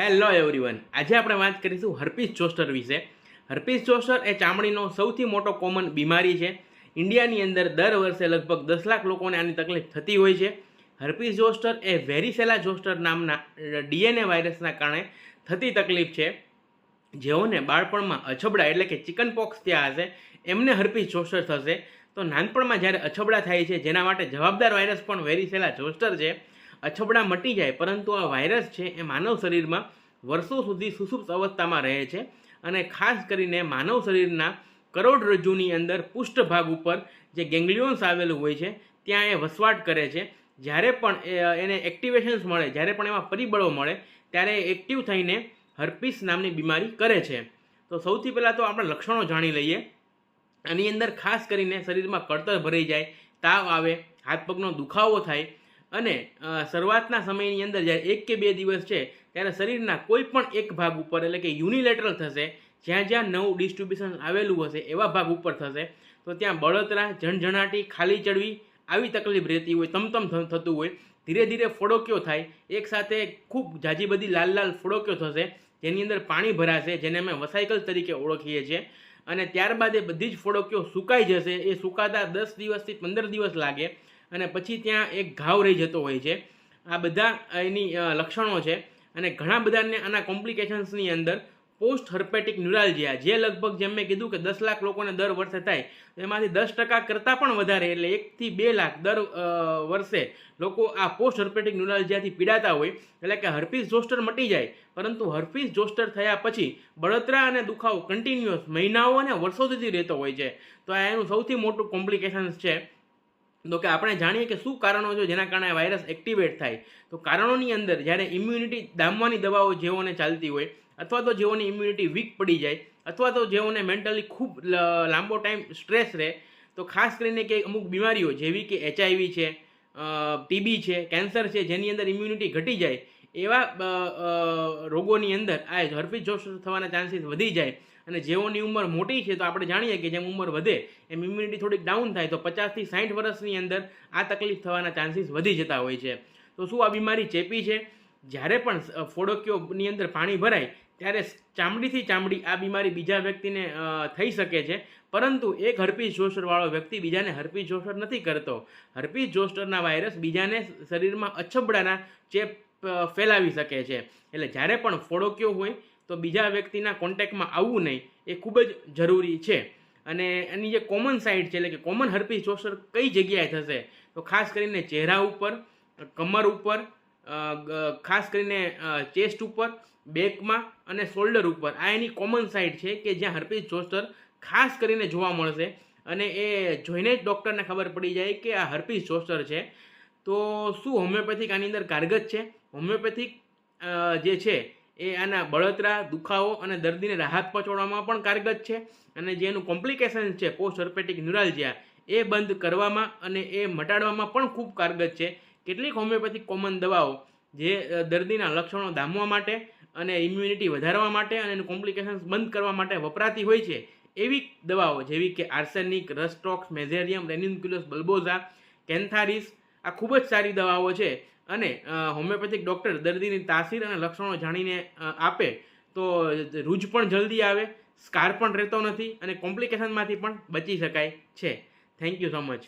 Hello everyone, આજે આપણે વાત કરીશું હર્પીસ જોસ્ટર વિશે. હર્પીસ જોસ્ટર એ ચામડીનો સૌથી મોટો કોમન બીમારી છે. ઇન્ડિયાની અંદર દર વર્ષે લગભગ 10 લાખ લોકોને આની તકલીફ થતી હોય છે. હર્પીસ જોસ્ટર એ વેરીસેલા જોસ્ટર નામના ડીએનએ વાયરસના કારણે થતી તકલીફ છે. જેઓને બાળપણમાં અછબડા એટલે કે ચિકન પોક્સ થયા હશે એમને હર્પીસ જોસ્ટર થશે. તો નાનપણમાં જ્યારે અછબડા થાય છે જેના માટે જવાબદાર વાયરસ પણ વેરીસેલા જોસ્ટર છે. અછબડા મટી જાય, પરંતુ આ વાયરસ છે એ માનવ શરીરમાં વર્ષો સુધી સુષુપ્ત અવસ્થામાં રહે છે અને ખાસ કરીને માનવ શરીરના કરોડરજ્જુની અંદર પૃષ્ઠભાગ ઉપર જે ગેંગ્લિયોન્સ આવેલું હોય છે ત્યાં એ વસવાટ કરે છે. જ્યારે પણ એને એક્ટિવેશન્સ મળે, જ્યારે પણ એમાં પરિબળો મળે ત્યારે એક્ટિવ થઈને હર્પીસ નામની બીમારી કરે છે. તો સૌથી પહેલાં તો આપણે લક્ષણો જાણી લઈએ. આની અંદર ખાસ કરીને શરીરમાં કળતર ભરાઈ જાય, તાવ આવે, હાથ પગનો દુખાવો થાય અને શરૂઆતના સમયની અંદર જ્યારે 1 કે 2 દિવસ છે ત્યારે શરીરના કોઈ પણ એક ભાગ ઉપર એટલે કે યુનિલેટરલ થશે. જ્યાં જ્યાં નવું ડિસ્ટ્રીબ્યુશન આવેલું હશે એવા ભાગ ઉપર થશે. તો ત્યાં બળતરા, ઝણઝણાટી, ખાલી ચડવી આવી તકલીફ રહેતી હોય, તમતમ થતું હોય. ધીરે ધીરે ફોડોક્યો થાય, એકસાથે ખૂબ ઝાઝી બધી લાલ લાલ ફોડોક્યો થશે જેની અંદર પાણી ભરાશે, જેને અમે વસાઇકલ તરીકે ઓળખીએ છીએ. અને ત્યારબાદ એ બધી જ ફોડોક્યો સુકાઈ જશે. એ સુકાતા 10 દિવસથી 15 દિવસ લાગે અને પછી ત્યાં એક ઘાવ રહી જતો હોય છે. આ બધા એની લક્ષણો છે. અને ઘણા બધાને આના કોમ્પ્લિકેશન્સની અંદર પોસ્ટ હર્પેટિક ન્યુરાલ્જિયા, જે લગભગ જેમ મેં કીધું કે 10 લાખ લોકોને દર વર્ષે થાય, એમાંથી 10% કરતાં પણ વધારે એટલે 1 થી 2 લાખ દર વર્ષે લોકો આ પોસ્ટ હર્પેટિક ન્યુરાલ્જિયાથી પીડાતા હોય. એટલે કે હર્પીસ જોસ્ટર મટી જાય, પરંતુ હર્પીસ જોસ્ટર થયા પછી બળતરા અને દુખાવો કન્ટિન્યુઅસ મહિનાઓ અને વર્ષો સુધી રહેતો હોય છે. તો આ એનું સૌથી મોટું કોમ્પ્લિકેશન્સ છે. તો કે આપણે જાણીએ કે શું કારણો છે જેના કારણે વાયરસ એક્ટિવેટ થાય. તો કારણોની અંદર જ્યારે ઇમ્યુનિટી દામવાની દવાઓ જેઓને ચાલતી હોય, અથવા તો જેઓની ઇમ્યુનિટી વીક પડી જાય, અથવા તો જેઓને મેન્ટલી ખૂબ લાંબો ટાઈમ સ્ટ્રેસ રહે, તો ખાસ કરીને કે અમુક બીમારીઓ જેવી કે HIV છે, TB છે, કેન્સર છે, જેની અંદર ઇમ્યુનિટી ઘટી જાય, એવા રોગોની અંદર આ હર્પીસ જોસ્ટર થવાના ચાન્સીસ વધી જાય. અને જેઓની ઉંમર મોટી છે તો આપણે જાણીએ કે જેમ ઉંમર વધે એમ ઇમ્યુનિટી થોડીક ડાઉન થાય, તો 50 થી 60 વર્ષની અંદર આ તકલીફ થવાના ચાન્સીસ વધી જતા હોય છે. તો શું આ બીમારી ચેપી છે? જ્યારે પણ ફોડોક્યોની અંદર પાણી ભરાય ત્યારે ચામડીથી ચામડી આ બીમારી બીજા વ્યક્તિને થઈ શકે છે. પરંતુ એક હર્પીસ જોસ્ટરવાળો વ્યક્તિ બીજાને હર્પીસ જોસ્ટર નથી કરતો. હર્પીસ જોસ્ટરના વાયરસ બીજાને શરીરમાં અછબડાના ચેપ ફેલાવી શકે છે. એટલે જ્યારે પણ ફોડોક્યો હોય તો બીજા વ્યક્તિના કોન્ટેક્ટમાં આવવું નહીં, એ ખૂબ જ જરૂરી છે. અને એની જે કોમન સાઇટ છે એટલે કે કોમન હર્પીસ જોસ્ટર કઈ જગ્યાએ થશે, તો ખાસ કરીને ચહેરા ઉપર, કમર ઉપર, ખાસ કરીને ચેસ્ટ ઉપર, બેકમાં અને શોલ્ડર ઉપર. આ એની કોમન સાઇટ છે કે જ્યાં હર્પીસ જોસ્ટર ખાસ કરીને જોવા મળશે. અને એ જોઈને જ ડૉક્ટરને ખબર પડી જાય કે આ હર્પીસ જોસ્ટર છે. તો શું હોમિયોપેથિક આની અંદર કારગત છે? હોમિયોપેથિક જે છે એ આના બળતરા, દુખાવો અને દર્દીને રાહત પહોંચાડવામાં પણ કારગત છે. અને જે એનું કોમ્પ્લિકેશન છે પોસ્ટ હર્પેટિક ન્યુરાલ્જિયા, એ બંધ કરવામાં અને એ મટાડવામાં પણ ખૂબ કારગત છે. કેટલીક હોમિયોપેથિક કોમન દવાઓ જે દર્દીના લક્ષણો ધામવા માટે અને ઇમ્યુનિટી વધારવા માટે અને એનું કોમ્પ્લિકેશન્સ બંધ કરવા માટે વપરાતી હોય છે. એવી દવાઓ જેવી કે આર્સેનિક, રસ્ટોક્સ, મેઝેરિયમ, રેન્યુન્ક્યુલસ બલ્બોઝા, કેન્થારિસ, આ ખૂબ જ સારી દવાઓ છે. અને હોમિયોપેથિક ડૉક્ટર દર્દીની તાસીર અને લક્ષણો જાણીને આપે તો રૂજ પણ જલ્દી આવે, સ્કાર પણ રહેતો નથી અને કોમ્પ્લિકેશનમાંથી પણ બચી શકાય છે. Thank you so much.